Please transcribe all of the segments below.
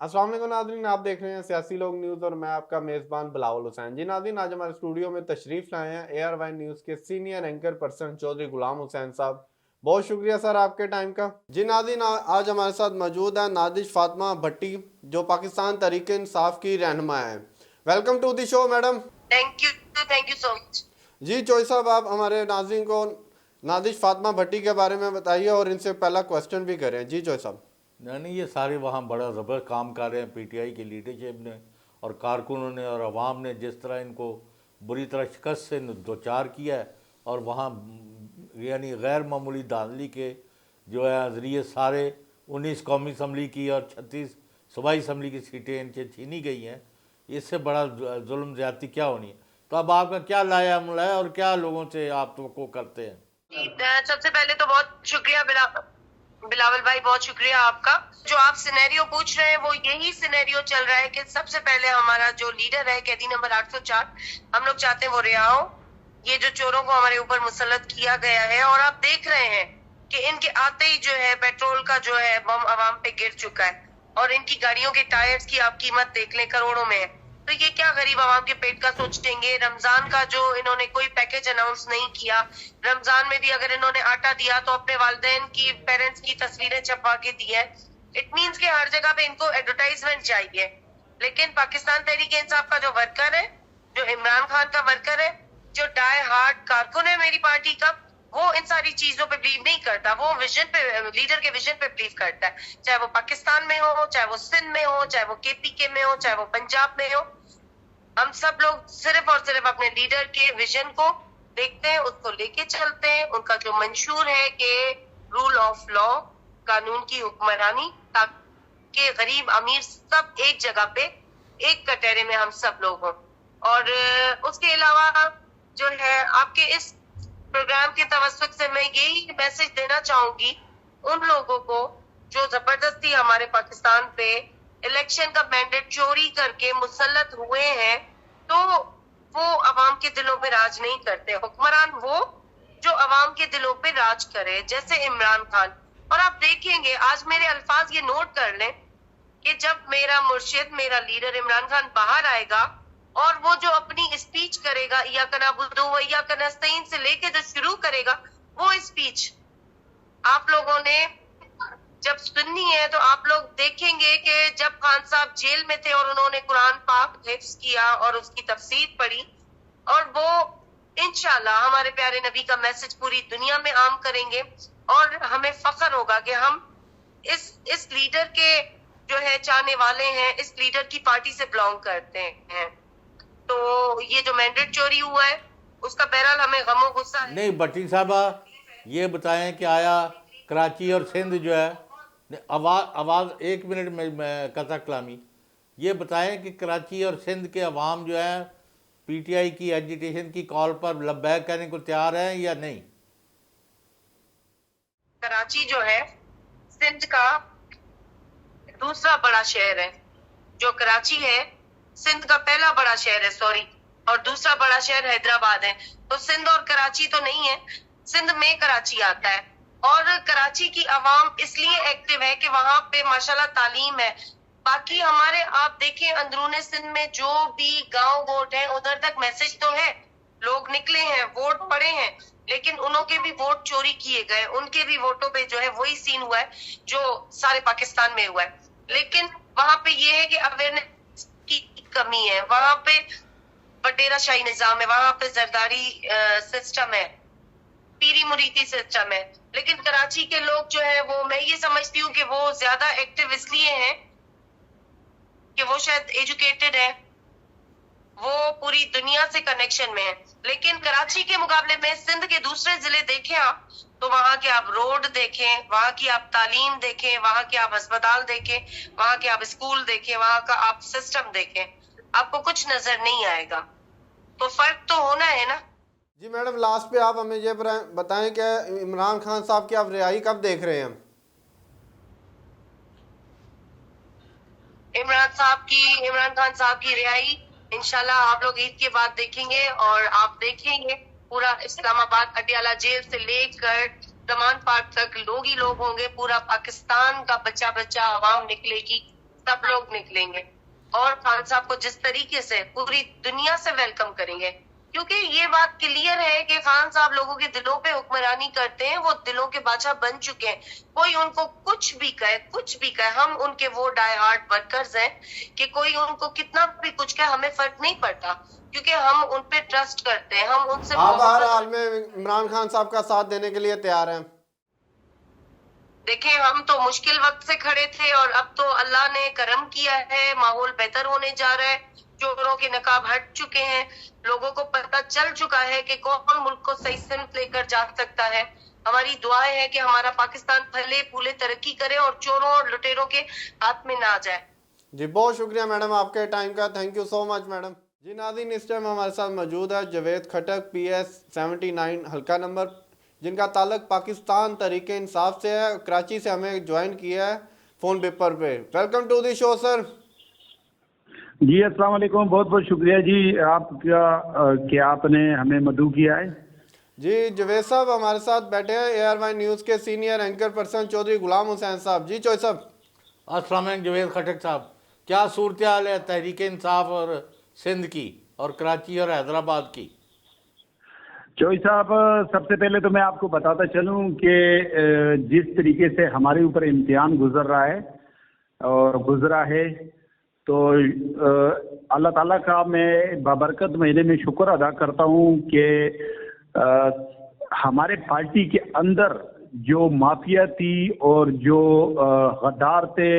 अस्सलाम वालेकुम नाज़रीन, आप देख रहे हैं सियासी लोग न्यूज़ और मैं आपका मेज़बान बिलावल हुसैन। जी नाज़रीन, आज हमारे स्टूडियो में तशरीफ़ लाए हैं AR वाई न्यूज़ के senior anchor person Chaudhary Ghulam Hussain साहब। बहुत शुक्रिया सर आपके टाइम का। जी नाज़रीन, आज हमारे साथ मौजूद है नादिश फातिमा भट्टी, जो पाकिस्तान तहरीक इंसाफ की रहनुमा है। Welcome to the show madam. Thank you so much. जी चौधरी साहब, आप हमारे नाज़रीन को नादिश फातिमा भट्टी के बारे में बताइए और इनसे पहला क्वेश्चन भी करें। जी चौधरी साहब। नहीं, ये सारे वहाँ बड़ा ज़बरदस्त काम कर रहे हैं पीटीआई की लीडरशिप ने और कारकुनों ने और अवाम ने, जिस तरह इनको बुरी तरह शिकस्त से दो चार किया है। और वहाँ यानी गैर मामूली धांधली के जो है ज़रिए सारे 19 कौमी असम्बली की और 36 सूबाई असम्बली की सीटें इनसे छीनी गई हैं। इससे बड़ा जुल्म ज़्यादती क्या होनी है? तो अब आपका क्या लाया अमल है और क्या लोगों से आप तवक्को करते हैं? सबसे पहले तो बहुत शुक्रिया बिलावल भाई, बहुत शुक्रिया आपका। जो आप सिनेरियो पूछ रहे हैं वो यही सिनेरियो चल रहा है कि सबसे पहले हमारा जो लीडर है कैदी नंबर 804, हम लोग चाहते हैं वो रिहा हो। ये जो चोरों को हमारे ऊपर मुसल्लत किया गया है, और आप देख रहे हैं कि इनके आते ही जो है पेट्रोल का जो है बम आवाम पे गिर चुका है, और इनकी गाड़ियों के टायर्स की आप कीमत देख लें, करोड़ों में है। तो ये क्या गरीब आवाम के पेट का सोचेंगे? रमजान का जो इन्होंने कोई पैकेज अनाउंस नहीं किया, रमजान में भी अगर इन्होंने आटा दिया तो अपने वालिदैन की, पेरेंट्स की तस्वीरें छपवा के दी है। इट मीन्स कि हर जगह पे इनको एडवर्टाइजमेंट चाहिए। लेकिन पाकिस्तान तहरीक इंसाफ का जो वर्कर है, जो इमरान खान का वर्कर है, जो डाई हार्ड कारकुन है मेरी पार्टी का, वो इन सारी चीजों पे बिलीव नहीं करता। वो विजन पे, लीडर के विजन पे बिलीव करता है। चाहे वो पाकिस्तान में हो, चाहे वो सिंध में हो, चाहे वो केपीके में हो, चाहे वो पंजाब में हो, हम सब लोग सिर्फ और सिर्फ अपने लीडर के विजन को देखते हैं, उसको लेके चलते हैं। उनका जो मंशूर है कि रूल ऑफ लॉ, कानून की हुक्मरानी, ताकि गरीब अमीर सब एक जगह पे, एक कटहरे में हम सब लोग हों। और उसके अलावा जो है आपके इस प्रोग्राम के तवस्सुत से मैं यही मैसेज देना चाहूंगी उन लोगों को जो जबरदस्ती हमारे पाकिस्तान पे इलेक्शन का मैंडेट चोरी करके मुसल्लत हुए हैं, तो वो अवाम के दिलों पे राज नहीं करते। हुक्मरान वो जो अवाम के दिलों पे राज करे, जैसे इमरान खान। और आप देखेंगे, आज मेरे अल्फाज ये नोट कर लें कि जब मेरा मुर्शिद, मेरा लीडर इमरान खान बाहर आएगा और वो जो अपनी स्पीच करेगा, या कनाबुदो व या कनस्तईन से लेके जो शुरू करेगा, वो स्पीच आप लोगों ने जब सुननी है तो आप लोग देखेंगे कि जब खान साहब जेल में थे और उन्होंने कुरान पाक हिफ्ज किया और उसकी तफसीर पढ़ी, और वो इंशाल्लाह हमारे प्यारे नबी का मैसेज पूरी दुनिया में आम करेंगे। और हमें फख्र होगा कि हम इस लीडर के जो है चाहने वाले हैं, इस लीडर की पार्टी से बिलोंग करते हैं। तो ये जो मैंडेट चोरी हुआ है उसका बहरहाल हमें गमो गुस्सा है। नहीं भट्टी साहबा, ये बताएं कि आया कराची और सिंध जो है, आवाज़ एक मिनट में कथा कलामी, ये बताएं कि कराची और सिंध के अवाम जो है पीटीआई की एजिटेशन की कॉल पर लब्बैक कहने को तैयार हैं या नहीं? कराची जो है सिंध का दूसरा बड़ा शहर है। जो कराची है सिंध का पहला बड़ा शहर है, सॉरी, और दूसरा बड़ा शहर हैदराबाद है। तो सिंध और कराची तो नहीं है, सिंध में कराची आता है। और कराची की आवाम इसलिए एक्टिव है कि वहां पे माशाल्लाह तालीम है। बाकी हमारे आप देखें अंदरूने सिंध में जो भी गांव वोट है, उधर तक मैसेज तो है, लोग निकले हैं, वोट पड़े हैं, लेकिन उनके भी वोट चोरी किए गए। उनके भी वोटों पे जो है वही सीन हुआ है जो सारे पाकिस्तान में हुआ है। लेकिन वहां पे ये है कि अवेयरनेस की कमी है, वहां पे बटेरा शाही निजाम है, वहां पे जरदारी सिस्टम है, पीरी मुरीदी सिस्टम है। लेकिन कराची के लोग जो है वो, मैं ये समझती हूँ कि वो ज्यादा एक्टिव इसलिए हैं कि वो शायद एजुकेटेड है, वो पूरी दुनिया से कनेक्शन में है। लेकिन कराची के मुकाबले में सिंध के दूसरे जिले देखें आप, तो वहां के आप रोड देखें, वहां की आप तालीम देखें, वहां के आप अस्पताल देखें, वहां के आप स्कूल देखें, वहां का आप सिस्टम देखें, आपको कुछ नजर नहीं आएगा। तो फर्क तो होना है ना। जी मैडम, लास्ट पे आप हमें ये बताएं कि इमरान खान साहब की आप रिहाई कब देख रहे हैं? इमरान खान साहब की रिहाई इंशाल्लाह आप लोग ईद के बाद देखेंगे। और आप देखेंगे पूरा इस्लामाबाद अटियाला जेल से लेकर जमान पार्क तक लोग ही लोग होंगे, पूरा पाकिस्तान का बच्चा बच्चा आवाम निकलेगी सब लोग निकलेंगे और खान साहब को जिस तरीके से पूरी दुनिया से वेलकम करेंगे, क्योंकि ये बात क्लियर है कि खान साहब लोगों के दिलों पे हुक्मरानी करते हैं, वो दिलों के बादशाह बन चुके हैं। कोई उनको कुछ भी कहे, हम उनके वो डाई हार्ट वर्कर्स हैं कि कोई उनको कितना भी कुछ कहे, हमें फर्क नहीं पड़ता, क्योंकि हम उन पे ट्रस्ट करते हैं, हम उनसे आप हर हाल में इमरान खान साहब का साथ देने के लिए तैयार हैं? देखें, हम तो मुश्किल वक्त से खड़े थे और अब तो अल्लाह ने करम किया है, माहौल बेहतर होने जा रहा है, चोरों के नकाब हट चुके हैं, लोगों को पता चल चुका है कि कौन मुल्क को सही सिमत लेकर जा सकता है। हमारी दुआएं है कि हमारा पाकिस्तान फले फूले तरक्की करे और चोरों और लुटेरों के हाथ में ना आ जाए। जी बहुत शुक्रिया मैडम आपके टाइम का, thank you so much madam. जी नाज़रीन, इस टाइम हमारे साथ मौजूद है जावेद खटक PS 79 हल्का नंबर, जिनका ताल्लुक पाकिस्तान तहरीक इंसाफ से है। कराची से हमें ज्वाइन किया है फ़ोन पेपर पे। Welcome to the show sir. जी अस्सलाम वालेकुम, बहुत बहुत शुक्रिया जी आपका कि आपने हमें मदऊ किया है। जी जावेद साहब हमारे साथ बैठे हैं ARY न्यूज़ के senior anchor person Chaudhary Ghulam Hussain साहब। जी चौधरी साहब। अस्सलाम वालेकुम जावेद खटक साहब, क्या सूरत हाल है तहरीक इंसाफ और सिंध की और कराची और हैदराबाद की? चौधरी साहब, सबसे पहले तो मैं आपको बताता चलूं कि जिस तरीके से हमारे ऊपर इम्तिहान गुजर रहा है और गुजरा है, तो अल्लाह ताला का मैं बाबरकत महीने में शुक्र अदा करता हूं कि हमारे पार्टी के अंदर जो माफिया थी और जो गद्दार थे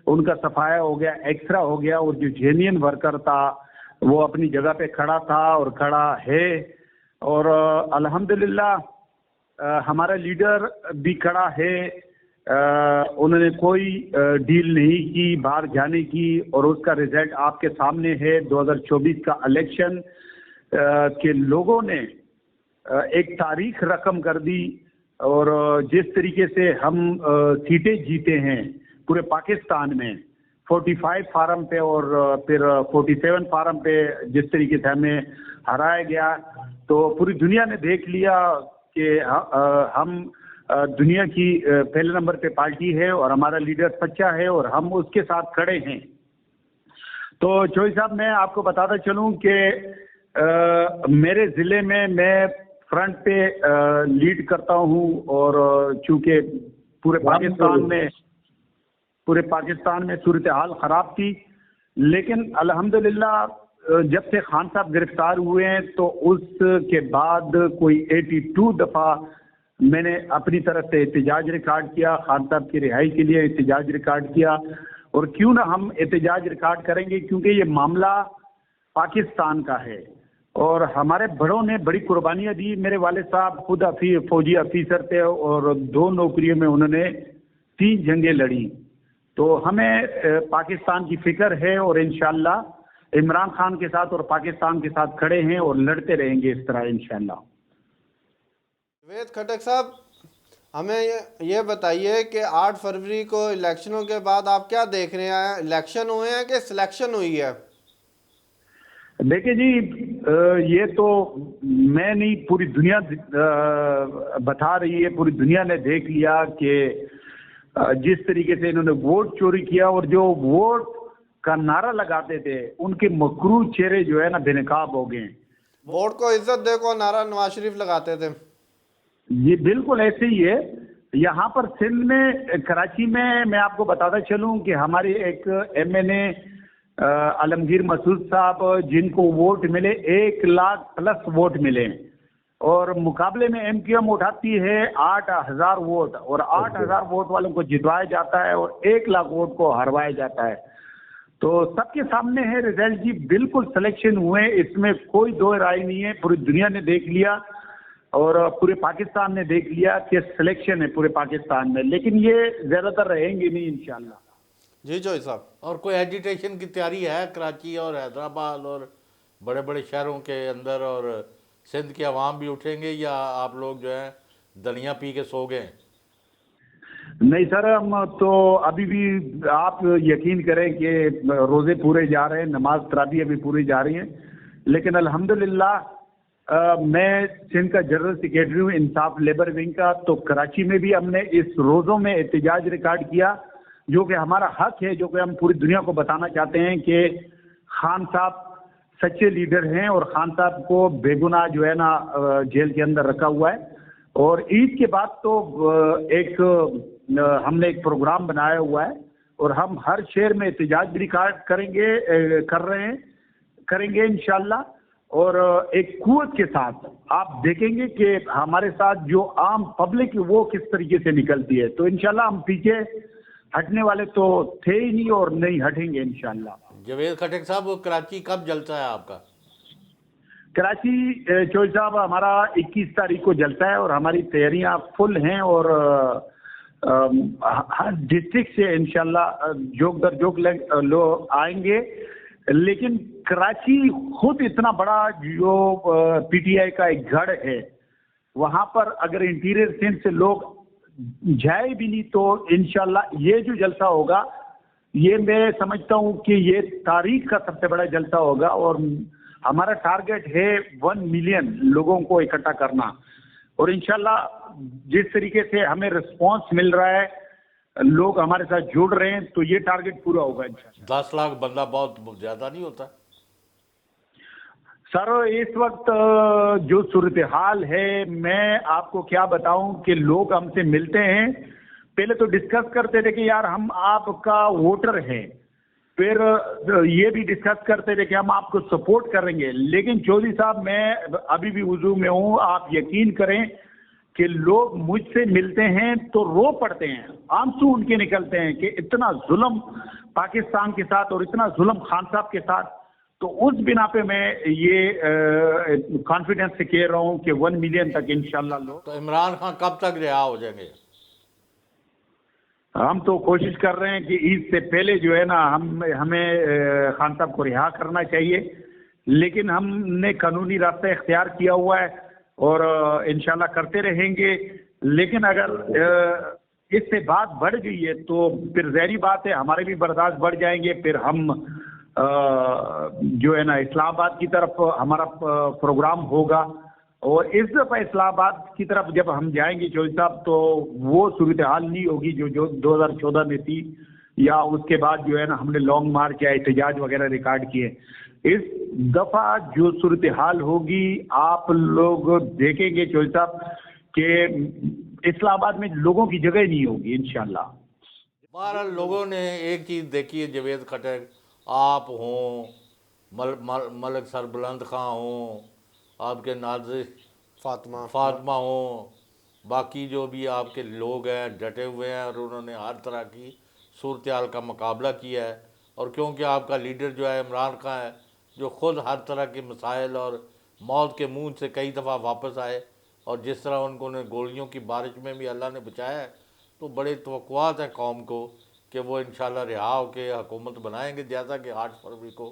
उनका सफाया हो गया, एक्स्ट्रा हो गया, और जो जेन्युइन वर्कर था वो अपनी जगह पे खड़ा था और खड़ा है। और अल्हम्दुलिल्लाह हमारा लीडर भी खड़ा है, उन्होंने कोई डील नहीं की बाहर जाने की, और उसका रिजल्ट आपके सामने है। 2024 का इलेक्शन के लोगों ने एक तारीख रकम कर दी, और जिस तरीके से हम सीटें जीते हैं पूरे पाकिस्तान में 45 फार्म पे और फिर 47 फार्म पे जिस तरीके से हमें हराया गया, तो पूरी दुनिया ने देख लिया कि हम दुनिया की पहले नंबर पे पार्टी है और हमारा लीडर सच्चा है और हम उसके साथ खड़े हैं। तो चौधरी साहब, मैं आपको बताता चलूं कि मेरे ज़िले में मैं फ्रंट पे लीड करता हूं, और चूंकि पूरे पाकिस्तान में सूरत हाल ख़राब थी, लेकिन अल्हम्दुलिल्लाह जब से खान साहब गिरफ्तार हुए हैं तो उसके बाद कोई 82 दफ़ा मैंने अपनी तरफ से एहतजाज रिकॉर्ड किया, खान साहब की रिहाई के लिए एहतजाज रिकॉर्ड किया। और क्यों ना हम एहतजाज रिकॉर्ड करेंगे, क्योंकि ये मामला पाकिस्तान का है और हमारे बड़ों ने बड़ी कुर्बानियाँ दी। मेरे वालिद साहब खुद फौजी अफीसर थे और 2 नौकरियों में उन्होंने 3 जंगें लड़ी। तो हमें पाकिस्तान की फिक्र है और इंशाअल्लाह इमरान खान के साथ और पाकिस्तान के साथ खड़े हैं और लड़ते रहेंगे इस तरह इंशाअल्लाह। जावेद खटक साहब, हमें ये बताइए कि 8 फरवरी को इलेक्शनों के बाद आप क्या देख रहे हैं? इलेक्शन हुए हैं कि सिलेक्शन हुई है? देखिए जी, ये तो मैं नहीं, पूरी दुनिया बता रही है, पूरी दुनिया ने देख लिया कि जिस तरीके से इन्होंने वोट चोरी किया और जो वोट का नारा लगाते थे उनके मकरू चेहरे जो है ना बेनकाब हो गए। वोट को इज्जत दे को नारा नवाज शरीफ लगाते थे। ये बिल्कुल ऐसे ही है। यहाँ पर सिंध में, कराची में मैं आपको बताता चलूं कि हमारे एक MNA आलमगीर मसूद साहब, जिनको वोट मिले 1 लाख प्लस वोट मिले, और मुकाबले में MQM उठाती है 8000 वोट, और 8000 वोट वालों को जितवाया जाता है और 1 लाख वोट को हरवाया जाता है। तो सबके सामने है रिजल्ट जी, बिल्कुल सिलेक्शन हुए, इसमें कोई दो राय नहीं है। पूरी दुनिया ने देख लिया और पूरे पाकिस्तान ने देख लिया कि सिलेक्शन है पूरे पाकिस्तान में, लेकिन ये ज्यादातर रहेंगे नहीं इंशाल्लाह। जी जोई साहब, और कोई एजिटेशन की तैयारी है कराची और हैदराबाद और बड़े बड़े शहरों के अंदर, और सिंध के अवाम भी उठेंगे या आप लोग जो है दलियाँ पी के सो गए? नहीं सर, हम तो अभी भी, आप यकीन करें कि रोज़े पूरे जा रहे हैं, नमाज तरावी अभी पूरी जा रही हैं, लेकिन अल्हम्दुलिल्लाह मैं सिंध का जनरल सेक्रेटरी हूँ इंसाफ लेबर विंग का। तो कराची में भी हमने इस रोज़ों में एहतजाज रिकॉर्ड किया جو کہ ہمارا حق ہے, جو کہ ہم پوری دنیا کو بتانا چاہتے ہیں کہ خان صاحب سچے لیڈر ہیں, اور خان صاحب کو بے گناہ جو ہے نا جیل کے اندر رکھا ہوا ہے. اور عید کے بعد تو ایک ہم نے ایک پروگرام بنایا ہوا ہے, اور ہم ہر شہر میں احتجاج بھی کریں گے انشاءاللہ. اور ایک قوت کے ساتھ آپ دیکھیں گے کہ ہمارے ساتھ جو عام پبلک وہ کس طریقے سے نکلتی ہے. تو انشاءاللہ ہم پیچھے ہٹنے والے تو تھے ہی نہیں, اور نہیں ہٹیں گے انشاءاللہ. جاوید خٹک صاحب, وہ کراچی کب جلتا ہے آپ کا؟ کراچی چوہدری صاحب ہمارا 21 تاریخ کو جلتا ہے, اور ہماری تیاریاں فل ہیں, اور ہر ڈسٹرکٹ سے انشاءاللہ جوک در جوک لوگ آئیں گے. لیکن کراچی خود اتنا بڑا جو پی ٹی آئی کا ایک گڑھ ہے, وہاں پر اگر انٹیریئر سندھ سے لوگ جائے بھی نہیں تو انشاءاللہ یہ جو جلسہ ہوگا یہ میں سمجھتا ہوں کہ یہ تاریخ کا سب سے بڑا جلسہ ہوگا. اور ہمارا ٹارگٹ ہے 1 ملین لوگوں کو اکٹھا کرنا, اور انشاءاللہ جس طریقے سے ہمیں رسپانس مل رہا ہے, لوگ ہمارے ساتھ جڑ رہے ہیں, تو یہ ٹارگٹ پورا ہوگا انشاءاللہ. 10 لاکھ بندہ بہت زیادہ نہیں ہوتا؟ سر اس وقت جو صورتحال ہے, میں آپ کو کیا بتاؤں کہ لوگ ہم سے ملتے ہیں, پہلے تو ڈسکس کرتے تھے کہ یار ہم آپ کا ووٹر ہیں, پھر یہ بھی ڈسکس کرتے تھے کہ ہم آپ کو سپورٹ کریں گے. لیکن چودھری صاحب میں ابھی بھی وضو میں ہوں, آپ یقین کریں کہ لوگ مجھ سے ملتے ہیں تو رو پڑتے ہیں, آنسو ان کے نکلتے ہیں کہ اتنا ظلم پاکستان کے ساتھ اور اتنا ظلم خان صاحب کے ساتھ. تو اس بنا پہ میں یہ کانفیڈنس سے کہہ رہا ہوں کہ 1 ملین تک انشاءاللہ لوگ. تو عمران خان کب تک رہا ہو جائیں گے؟ ہم تو کوشش کر رہے ہیں کہ عید سے پہلے جو ہے نا ہمیں خان صاحب کو رہا کرنا چاہیے, لیکن ہم نے قانونی راستہ اختیار کیا ہوا ہے اور انشاءاللہ کرتے رہیں گے. لیکن اگر اس سے بات بڑھ گئی ہے تو پھر ظاہری بات ہے ہمارے بھی برداشت بڑھ جائیں گے. پھر ہم جو ہے نا اسلام آباد کی طرف ہمارا پروگرام ہوگا, اور اس دفعہ اسلام آباد کی طرف جب ہم جائیں گے چودھری صاحب تو وہ صورتحال نہیں ہوگی جو 2014 میں تھی, یا اس کے بعد جو ہے نا ہم نے لانگ مارچ یا احتجاج وغیرہ ریکارڈ کیے. اس دفعہ جو صورتحال ہوگی آپ لوگ دیکھیں گے چودھری صاحب کہ اسلام آباد میں لوگوں کی جگہ نہیں ہوگی انشاءاللہ. بہرحال لوگوں نے ایک چیز دیکھی ہے, جاوید خٹک آپ ہوں, ملک سربلند خان ہوں, آپ کے نازش فاطمہ ہوں, باقی جو بھی آپ کے لوگ ہیں ڈٹے ہوئے ہیں, اور انہوں نے ہر طرح کی صورتحال کا مقابلہ کیا ہے. اور کیونکہ آپ کا لیڈر جو ہے عمران خان ہے, جو خود ہر طرح کے مسائل اور موت کے منہ سے کئی دفعہ واپس آئے, اور جس طرح ان کو گولیوں کی بارش میں بھی اللہ نے بچایا ہے, تو بڑے توقعات ہیں قوم کو کہ وہ انشاءاللہ رہا ہو کے حکومت بنائیں گے, جیسا کہ 8 فروری کو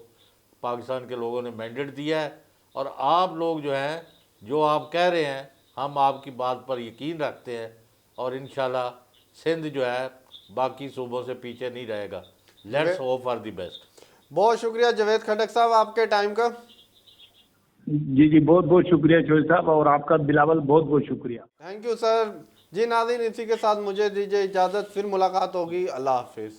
پاکستان کے لوگوں نے مینڈیٹ دیا ہے. اور آپ لوگ جو ہیں, جو آپ کہہ رہے ہیں, ہم آپ کی بات پر یقین رکھتے ہیں, اور انشاءاللہ سندھ جو ہے باقی صوبوں سے پیچھے نہیں رہے گا. Let's hope for the best. بہت شکریہ جاوید خٹک صاحب آپ کے ٹائم کا. جی بہت بہت شکریہ چودھری صاحب, اور آپ کا بلاول بہت بہت شکریہ. Thank you sir. جی ناظرین, اسی کے ساتھ مجھے دیجیے اجازت, پھر ملاقات ہوگی. اللہ حافظ.